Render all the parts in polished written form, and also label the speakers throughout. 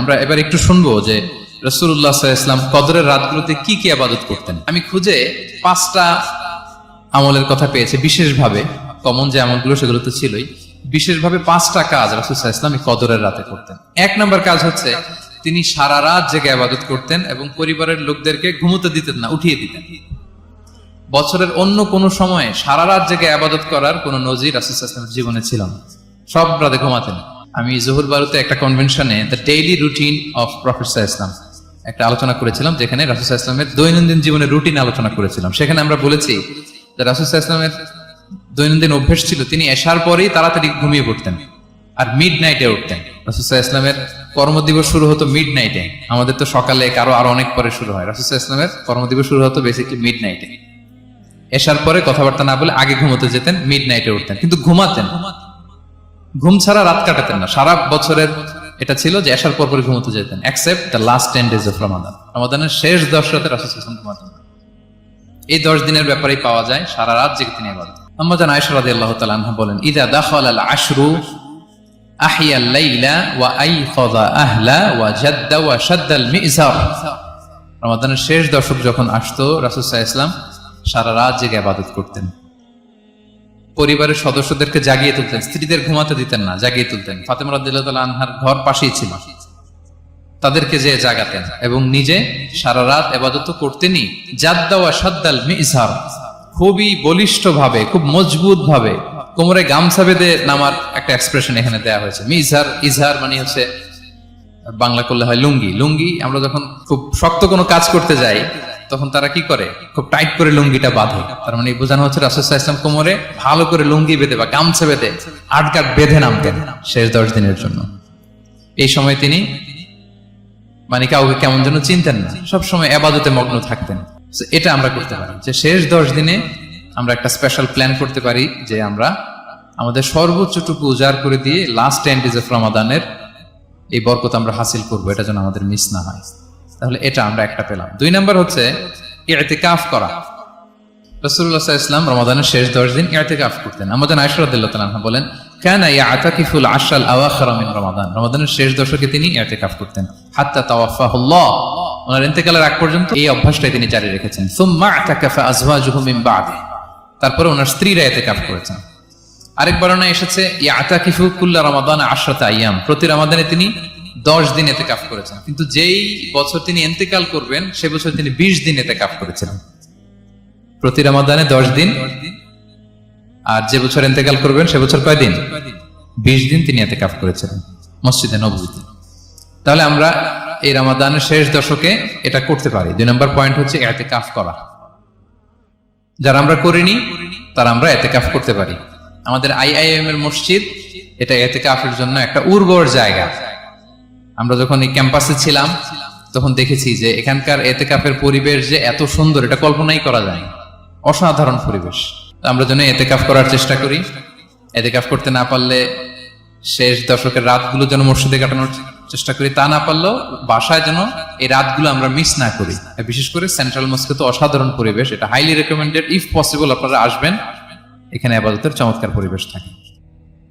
Speaker 1: আমরা এবার একটু শুনবো যে রাসূলুল্লাহ সাল্লাল্লাহু আলাইহি ওয়াসাল্লাম কদরের রাতগুলোতে কি কি ইবাদত করতেন। আমি খুঁজে 5টা আমলের কথা পেয়েছি বিশেষভাবে, কমন যে আমলগুলো সেগুলো তো ছিলই, বিশেষভাবে 5টা কাজ রাসূল সাল্লাল্লাহু আলাইহি ওয়াসাল্লাম এই কদরের রাতে করতেন। 1 নম্বর কাজ হচ্ছে তিনি সারা রাত জেগে ইবাদত করতেন এবং পরিবারের লোকদেরকে ঘুমোতে দিতেন না, উঠিয়ে দিতেন। বছরের অন্য কোনো সময়ে সারা রাত জেগে ইবাদত করার কোনো নজির রাসূল সাল্লাল্লাহু আলাইহি ওয়াসাল্লামের জীবনে ছিল না। সব রাতে ঘুমাতেন। আমি জোহর বারুতে একটা কনভেনশনে the daily routine of prophet সাল্লাল্লাহু আলাইহি ওয়াসাল্লাম একটা আলোচনা করেছিলাম, যেখানে রাসূল সাল্লাল্লাহু আলাইহি ওয়াসাল্লামের দৈনন্দিন জীবনের রুটিন আলোচনা করেছিলাম। সেখানে আমরা বলেছি যে রাসূল সাল্লাল্লাহু আলাইহি ওয়াসাল্লামের দৈনন্দিন অভ্যাস ছিল তিনি এশার পরেই তাড়াতাড়ি ঘুমিয়ে পড়তেন আর মিড নাইটে উঠতেন। রাসূল সাল্লাল্লাহু আলাইহি ওয়াসাল্লামের কর্মদিবস শুরু হতো মিড নাইটে। আমাদের তো সকালে কারো আরো অনেক পরে শুরু হয়, রাসূল সাল্লাল্লাহু আলাইহি ওয়াসাল্লামের কর্মদিবস শুরু হতো বেসিক্যালি মিড নাইটে। এশার পরে কথাবার্তা না বলে আগে ঘুমোতে যেতেন, মিড নাইটে উঠতেন, কিন্তু ঘুমাতেন। ঘুম ছাড়া রাত কাটাতেন না। সারা বছরের এটা ছিল যে এশার পর পরে ঘুমোতে যেতেন, except the last 10 days of Ramadan. রমাদানের শেষ 10 রাতে রাসূল সাল্লাল্লাহু আলাইহি ওয়াসাল্লাম ঘুমাতেন না। এই 10 দিনের ব্যাপারেই পাওয়া যায় সারা রাত জেগে তিনি ইবাদত। আম্মা জান আয়েশা রাদিয়াল্লাহু তাআলা আনহা বলেন, ইযা দাখালাল আশরু আহিয়াল লাইলা ওয়া আইখাযা আহলা ওয়া জাদ্দা ওয়া শাদ্দাল মিজার। রমাদানের শেষ দশক যখন আসতো রাসূল সাল্লাল্লাহু আলাইহি ওয়াসাল্লাম সারা রাত জেগে ইবাদত করতেন। পরিবারের সদস্যদেরকে জাগিয়ে তুলতেন, স্ত্রীদের ঘুমাতে দিতেন না, জাগিয়ে তুলতেন। ফাতেমা রাদিয়াল্লাহু তাআলা আনহার ঘর পাশেই ছিল, তাদেরকে যে জাগাতেন এবং নিজে সারা রাত ইবাদত করতেনই। জাদ্দা ওয়া শাদ্দাল মিজার, খুবই বলিষ্ঠ ভাবে, খুব মজবুত ভাবে কোমরে গামছা বেঁধে নামার একটা এক্সপ্রেশন এখানে দেওয়া হয়েছে। মিজার, ইজহার মানে হচ্ছে বাংলা করলে হয় লুঙ্গি। লুঙ্গি আমরা যখন খুব শক্ত কোনো কাজ করতে যাই তখন তারা কি করে, খুব টাইট করে লুঙ্গিটা বাঁধে। তার মানে বোঝানো হচ্ছে রাসূল সাল্লাল্লাহু আলাইহি ওয়াসাল্লাম কোমরে ভালো করে লুঙ্গি বেঁধে বা গামছা বেঁধে আটকাট বেঁধে নামতেন শেষ 10 দিনের জন্য। এই সময় তিনি মানে কাউকে কেমন যেন চিনতেন না, সবসময় ইবাদতে মগ্ন থাকতেন। এটা আমরা করতে পারি যে শেষ 10 দিনে আমরা একটা স্পেশাল প্ল্যান করতে পারি যে আমরা আমাদের সর্বোচ্চটুকু উজাড় করে দিয়ে লাস্ট 10 days অফ রমাদানের এই বরকত আমরা হাসিল করবো, এটা যেন আমাদের মিস না হয়। তাহলে এটা আমরা একটা পেলাম। 2 নম্বর হচ্ছে ইতিকাফ করা। রাসূলুল্লাহ সাল্লাল্লাহু আলাইহি ওয়াসাল্লাম রমাদানের শেষ 10 দিন ইতিকাফ করতেন। আমাদের আয়েশা রাদিয়াল্লাহু তাআলা আনহা বলেন, কানা ইয়াতাকিফুল আশরাল আওয়াখির মিন রমাদান। রমাদানের শেষ দশকে তিনি ইতিকাফ করতেন হাত্তা তাওয়াফাহুল্লাহ, ওনার ইন্তেকালের আগ পর্যন্ত এই অভ্যাসটাই তিনি জারি রেখেছেন। সুম্মা আতাকাফা আজওয়াজুহু মিন বাদি, তারপরে ওনার স্ত্রীরা ইতিকাফ করেছেন। আরেক বর্ণনায় এসেছে ইয়াতাকিফু কুল্লা রমাদান 10 আইয়াম, প্রতি রমাদানে তিনি 10 দিন ইতিকাফ করেছেন। কিন্তু যেই বছর তিনি ইন্তেকাল করবেন সে বছর তিনি 20 দিন ইতিকাফ করেছিলেন। প্রতি রমাদানে 10 দিন, আর যে বছর ইন্তেকাল করবেন সে বছর কয় দিন? 20 দিন তিনি ইতিকাফ করেছিলেন মসজিদে নববীতে। তাহলে আমরা এই রমাদানের শেষ দশকে এটা করতে পারি। 2 নম্বর পয়েন্ট হচ্ছে ইতিকাফ করা। যারা আমরা করিনি তারা আমরা ইতিকাফ করতে পারি। আমাদের আইআইএম এর মসজিদ এটা ইতিকাফের জন্য একটা উর্বর জায়গা। আমরা যখন এই ক্যাম্পাসে ছিলাম তখন দেখেছি যে এখানকার ইতিকাফের পরিবেশ যে এত সুন্দর এটা কল্পনাই করা যায়, অসাধারণ পরিবেশ। আমরা যেন ইতিকাফ করার চেষ্টা করি। ইতিকাফ করতে না পারলে শেষ দশকের রাতগুলো যেন মসজিদে কাটানোর চেষ্টা করি, তা না পারলেও বাসায় যেন এই রাতগুলো আমরা মিস না করি। বিশেষ করে সেন্ট্রাল মস্কে তো অসাধারণ পরিবেশ, এটা হাইলি রেকমেন্ডেড। ইফ পসিবল আপনারা আসবেন, এখানে ইবাদতের চমৎকার পরিবেশ থাকে।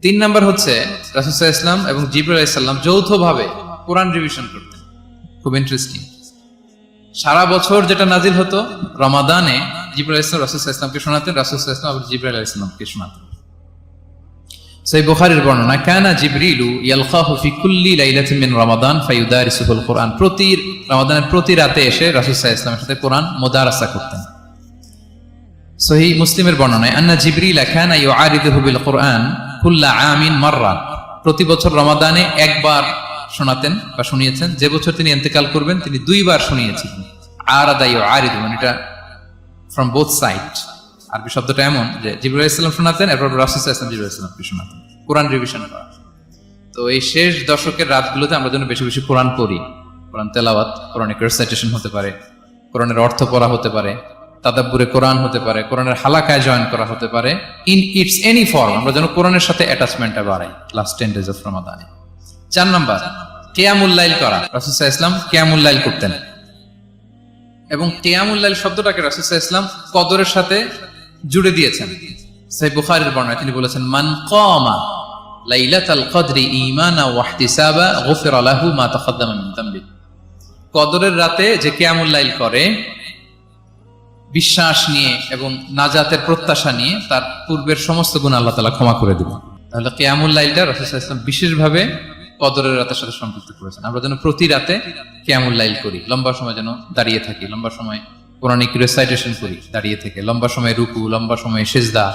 Speaker 1: 3 নম্বর হচ্ছে রাসূল সাল্লাল্লাহু আলাইহি ওয়াসাল্লাম এবং জিবরাইল আলাইহিস সালাম যৌথভাবে কোরআন রিভিশন করতেন। খুব ইন্টারেস্টিং। সারা বছর যেটা নাজিল হতো রমাদানে জিবরাইল আলাইহিস সালাম রাসূল সাল্লাল্লাহু আলাইহি ওয়াসাল্লামকে শোনাতেন, রাসূল সাল্লাল্লাহু আলাইহি ওয়াসাল্লাম আবার জিবরাইল আলাইহিস সালামকে শোনাতেন। সহিহ বুখারীর বর্ণনা, কানা জিবরিলু ইয়ালকাহু ফি কুল্লি লাইলাতিন মিন রমাদান ফায়ুদারিসুল কুরআন। প্রতি রমাদানের প্রতি রাতে এসে রাসূল সাল্লাল্লাহু আলাইহি ওয়াসাল্লামের সাথে কোরআন মুদারাসা করতেন। সহিহ মুসলিমের বর্ণনায়, আন্না জিবরিল কানা ইউআরিদুহু বিল কুরআন কুল্লা আমিন মাররা। প্রতি বছর রমাদানে একবার শোনাতেন বা শুনিয়েছেন। যে বছর তিনি ইন্তেকাল করবেন তিনি 2 বার শুনিয়েছিলেন। আরাদা ইউআরিদু মানে এটা ফ্রম বোথ সাইড। আরবি শব্দটা এমন যে জিবরাইল আলাইহিস সালাম শোনাতেন, এরপর রাসূল সাল্লাল্লাহু আলাইহি ওয়াসাল্লাম জিবরাইল আলাইহিস সালামকে শোনাতেন। কোরআন রিভিশন করা। তো এই শেষ দশকের রাতগুলোতে আমরা যেন বেশি বেশি কোরআন পড়ি। কোরআন তেলাওয়াত, কোরআনিক রিসাইটেশন হতে পারে, কোরআনের অর্থ পড়া হতে পারে, তাদাব্বুরে কোরআন হতে পারে, কোরআনের হালাকায় জয়েন করা হতে পারে। ইন ইটস এনি ফর্ম আমরা যেন কোরআনের সাথে অ্যাটাচমেন্টটা বাড়াই লাস্ট 10 days অফ রমাদানে। 4 নম্বর কিয়ামুল লাইল করা। রাসূল সাল্লাল্লাহু আলাইহি ওয়াসাল্লাম কিয়ামুল লাইল করতেন এবং কিয়ামুল লাইল শব্দটাকে রাসূল সাল্লাল্লাহু আলাইহি ওয়াসাল্লাম কদরের সাথে জুড়ে দিয়েছেন। সহিহ বুখারীর বর্ণনায় তিনি বলেছেন, মান কামা লাইলাতুল কদরি ঈমানা ওয়া ইহতিসাবা গুফিরা লাহু মা তাকাদ্দামা মিন যামবি। কদরের রাতে যে কিয়ামুল লাইল করে বিশ্বাস নিয়ে এবং নাজাতের প্রত্যাশা নিয়ে, তার পূর্বের সমস্ত গুনাহ আল্লাহ তাআলা ক্ষমা করে দিবেন। তাহলে কিয়ামুল লাইলটা রাসূল সাল্লাল্লাহু আলাইহি ওয়াসাল্লাম বিশেষভাবে কদরের রাতের সাথে সম্পৃক্ত করেছেন। আমরা যেন প্রতি রাতে কিয়ামুল লাইল করি, লম্বা সময় যেন দাঁড়িয়ে থাকি, লম্বা সময় কোরআনিক রিসাইটেশন করি দাঁড়িয়ে থেকে, লম্বা সময় রুকু, লম্বা সময় সিজদা,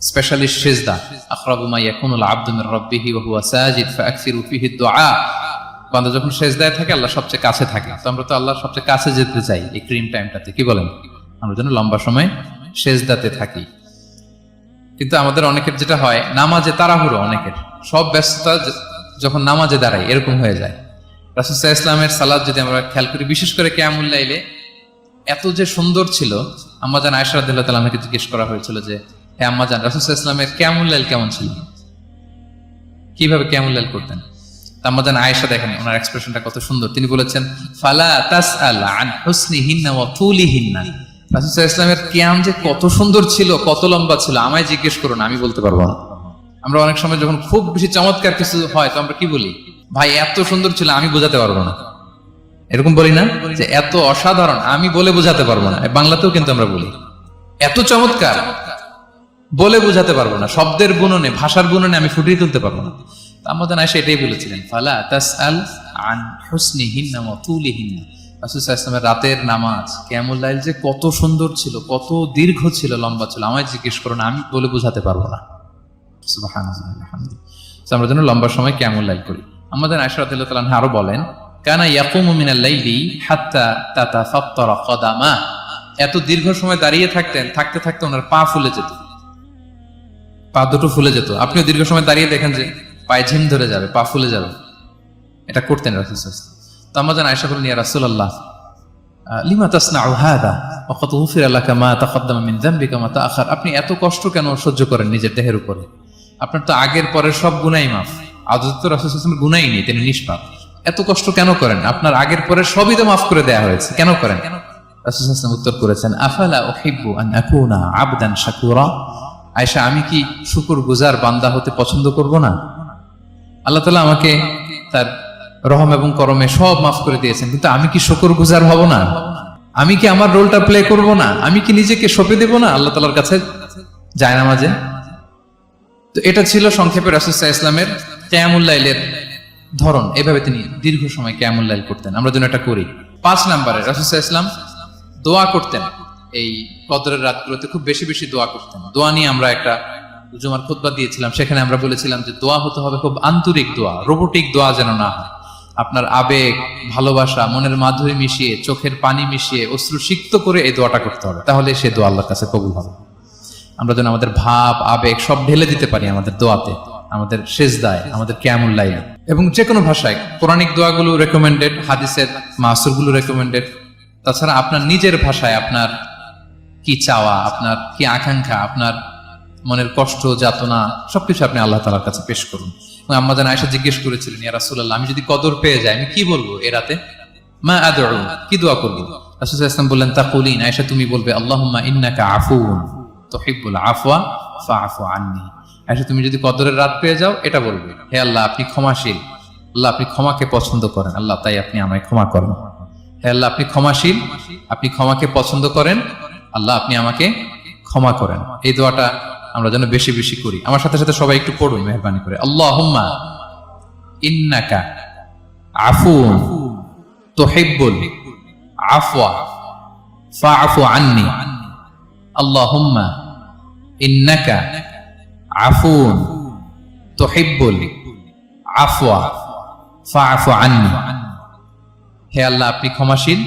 Speaker 1: স্পেশালি সিজদা। আকরাবু মা ইয়াকুনুল আবদু মির রাব্বিহি ওয়া হুয়া সাজিদ ফাআকসিরু ফিহি দুআ। বান্দা যখন সিজদায় থাকে আল্লাহ সবচেয়ে কাছে থাকে, তো আমরা তো আল্লাহর সবচেয়ে কাছে যেতে চাই এই ক্রিম টাইমটাতে, কি বলেন? আমরা যেন লম্বা সময় সিজদাতে থাকি। কিন্তু আমাদের অনেকের যেটা হয়, নামাজে তাড়াহুড়ো, অনেকের সব ব্যস্ততা যখন নামাজে দাঁড়াই এরকম হয়ে যায়। রাসূল সাল্লাল্লাহু আলাইহি ওয়াসাল্লামের সালাত যদি আমরা খেয়াল করি, বিশেষ করে কিয়ামুল লাইলে এত যে সুন্দর ছিল। আম্মাজান আয়েশা রাদিয়াল্লাহু তাআলা আমাকে জিজ্ঞেস করা হয়েছিল যে, হে আম্মাজান, রাসূল সাল্লাল্লাহু আলাইহি ওয়াসাল্লামের কিয়ামুল লাইল কেমন ছিল, কিভাবে কিয়ামুল লাইল করতেন? আম্মাজান আয়েশা দেখেন ওনার এক্সপ্রেশনটা কত সুন্দর। তিনি বলেছেন, ফালা তাসআল আন হুসনিহিন্না ওয়া তুলিহিন্না। রাসূল সাল্লাল্লাহু আলাইহি ওয়াসাল্লামের কিয়াম যে কত সুন্দর ছিল, কত লম্বা ছিল, আমায় জিজ্ঞেস করো না, আমি বলতে পারবো না। আমরা অনেক সময় যখন খুব বেশি চমৎকার কিছু হয় তো আমরা কি বলি, ভাই এত সুন্দর ছিল, আমি বোঝাতে পারবো না। এরকম বলি না যে এত অসাধারণ, আমি বলে বোঝাতে পারবো না? বাংলাতেও কিন্তু আমরা বলি এত চমৎকার, বলে বোঝাতে পারবো না, শব্দের গুণনে, ভাষার গুণনে আমি ফুটিয়ে তুলতে পারবো না। আমাদের আয়েশা এটাই বলেছিলেন, ফালা তাসআল আন হুসনিহিন্না ওয়া তুলিহিন্না। রাসূল সাল্লাল্লাহু আলাইহি ওয়াসাল্লামের রাতের নামাজ কিয়ামুল লাইল যে কত সুন্দর ছিল, কত দীর্ঘ ছিল, লম্বা ছিল, আমায় জিজ্ঞেস করো না, আমি বলে বোঝাতে পারবো না। সুবহানাল্লাহ, আলহামদুলিল্লাহ। আমরা যেন লম্বা সময় কিয়ামুল লাইল করি। আমাদের আয়েশা রাদিয়াল্লাহু তাআলা আনহা আরো বলেন, কানা ইয়াকুমু মিনাল লাইলি হাত্তা তাতাফাত্তারা কদামা। এত দীর্ঘ সময় দাঁড়িয়ে থাকতেন, থাকতে থাকতে ওনার পা ফুলে যেত, পা দুটো ফুলে যেত। আপনিও দীর্ঘ সময় দাঁড়িয়ে দেখেন যে পায়ে ঝিম ধরে যাবে, পা ফুলে যাবে, এটা করতেন রাসূল সাল্লাল্লাহু আলাইহি ওয়াসাল্লাম। তো আমাদের আয়েশা বলেন, ইয়া রাসূলুল্লাহ লিমা তাসনাউ হাযা ওয়া কদ গুফিরা লাকা মা তাকাদ্দামা মিন যামবিকা মা তাআখার। আপনি এত কষ্ট কেন সহ্য করেন নিজের দেহের উপরে? আপনার তো আগের পরের সব গুনাহই মাফ। আদতে তো রাসূল সাল্লাল্লাহু আলাইহি ওয়াসাল্লামের গুনাহই নেই, তিনি নিষ্পাপ। এত কষ্ট কেন করেন? আপনার আগের পরের সবই তো মাফ করে দেয়া হয়েছে, কেন করেন? রাসূল সাল্লাল্লাহু আলাইহি ওয়াসাল্লাম উত্তর করেছেন, আফালা উহিব্বু আন আকুনা আবদান শাকুরা। আয়েশা, আমি কি শুকরগুজার বান্দা হতে পছন্দ করব না? আল্লাহ তাআলা আমাকে তার রহম এবং করমে সব মাফ করে দিয়েছেন, কিন্তু আমি কি শুকরগুজার হব না? আমি কি আমার রোলটা প্লে করব না? আমি কি নিজেকে সঁপে দেব না আল্লাহ তাআলার কাছে জায়নামাজে? তো এটা ছিল সংক্ষেপে রাসূল সাল্লাল্লাহু আলাইহি ওয়াসাল্লামের কিয়ামুল লাইলের ধরন। এভাবে তিনি দীর্ঘ সময় কিয়ামুল লাইল করতেন, আমরা যেন এটা করি। 5 নম্বরে রাসূল সাল্লাল্লাহু আলাইহি ওয়াসাল্লাম দোয়া করতেন। এই কদরের রাতগুলোতে খুব বেশি বেশি দোয়া করতেন। দোয়া নিয়ে আমরা একটা জুমার খুতবা দিয়েছিলাম, সেখানে আমরা বলেছিলাম যে দোয়া হতে হবে খুব আন্তরিক দোয়া, রোবোটিক দোয়া যেন না হয়। আপনার আবেগ, ভালোবাসা, মনের মাধুরী মিশিয়ে, চোখের পানি মিশিয়ে, অশ্রু সিক্ত করে এই দোয়াটা করতে হবে, তাহলে সে দোয়া আল্লাহর কাছে কবুল হবে। আমরা যেন আমাদের ভাব, আবেগ সব ঢেলে দিতে পারি আমাদের দোয়াতে, আমাদের সিজদায়, আমাদের কিয়ামুল লাইলে। এবং যে কোনো ভাষায় কোরআনিক দোয়াগুলো রেকমেন্ডেড, হাদিসের মাসুরগুলো রেকমেন্ডেড। তাছাড়া আপনার নিজের ভাষায় আপনার কি চাওয়া, আপনার কি আকাঙ্ক্ষা, আপনার মনের কষ্ট, যাতনা সবকিছু আপনি আল্লাহ তাআলার কাছে পেশ করুন। আম্মা জান আয়েশা জিজ্ঞেস করেছিলেন, ইয়া রাসূলুল্লাহ, আমি যদি কদর পেয়ে যাই আমি কি বলবো এ রাতে? মা আদউ, কি দোয়া করব? রাসূল সাল্লাল্লাহু আলাইহি ওয়াসাল্লাম বললেন, তাকুলিন, আয়েশা তুমি বলবে, আল্লাহুম্মা ইন্নাকা আফুউন তুহিব্বুল আফওয়া ফাআফু আন্নি। আয়েশা তুমি যদি কদরের রাত পেয়ে যাও এটা বলবে, হে আল্লাহ আপনি ক্ষমাশীল, আল্লাহ আপনি ক্ষমাকে পছন্দ করেন, আল্লাহ তাই আপনি আমায় ক্ষমা করেন। হে আল্লাহ আপনি ক্ষমাশীল, আপনি ক্ষমাকে পছন্দ করেন, আল্লাহ আপনি আমাকে ক্ষমা করেন। এই দোয়াটা আমরা যেন বেশি বেশি করি। আমার সাথে সাথে সবাই একটু পড়ুন মেহেরবানি করে, আল্লাহুম্মা ইন্নাকা আফুন তুহিব্বুল আফওয়া ফাআফু আন্নি। আল্লাহুম্মা ইন্নাকা আফুন তুহিব্বুল আফওয়া ফাআফু আন্নি। হে আল্লাহ আপনি ক্ষমাশীল,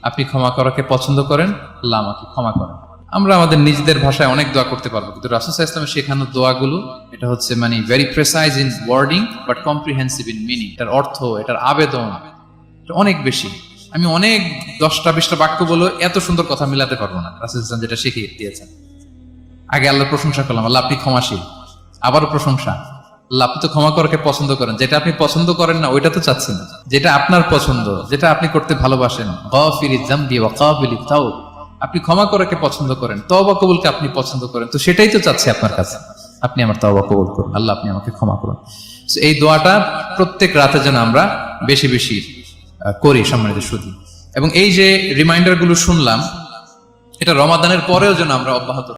Speaker 1: আপনি ক্ষমা করাকে পছন্দ করেন, আল্লাহ আমাকে ক্ষমা করেন। আমরা আমাদের নিজেদের ভাষায় অনেক দোয়া করতে পারবো, কিন্তু রাসূল সাল্লাল্লাহু আলাইহি ওয়াসাল্লামের শেখানো দোয়াগুলো এটা হচ্ছে মানে very precise in wording but comprehensive in meaning. এটার অর্থ, এটার আবেদন এটা অনেক বেশি। আমি অনেক 10টা-20টা বাক্য বলে এত সুন্দর কথা মিলাতে পারবো না। রাসূল সাল্লাল্লাহু আলাইহি ওয়াসাল্লাম যেটা শিখিয়ে দিয়েছেন, আগে আল্লাহর প্রশংসা করলাম, আল্লাহ আপনি ক্ষমাশীল, আবারও প্রশংসা, আল্লাহ আপনি তো ক্ষমা করাকে পছন্দ করেন। যেটা আপনি পছন্দ করেন না ওইটা তো চাচ্ছেন, যেটা আপনার পছন্দ, যেটা আপনি করতে ভালোবাসেন, গাফিরিয যামবি ওয়া কাবিলিত তাওব, আপনি ক্ষমা করাকে পছন্দ করেন, তওবা কবুলকে আপনি পছন্দ করেন, তো সেটাই তো চাচ্ছি আপনার কাছে। আপনি আমার তওবা কবুল করুন, আল্লাহ আপনি আমাকে ক্ষমা করুন। So, এই দোয়াটা প্রত্যেক রাতে যেন আমরা বেশি বেশি করি সম্মানিত সুধী। এবং এই যে রিমাইন্ডার গুলো শুনলাম, এটা রমাদানের পরেও যেন আমরা অব্যাহত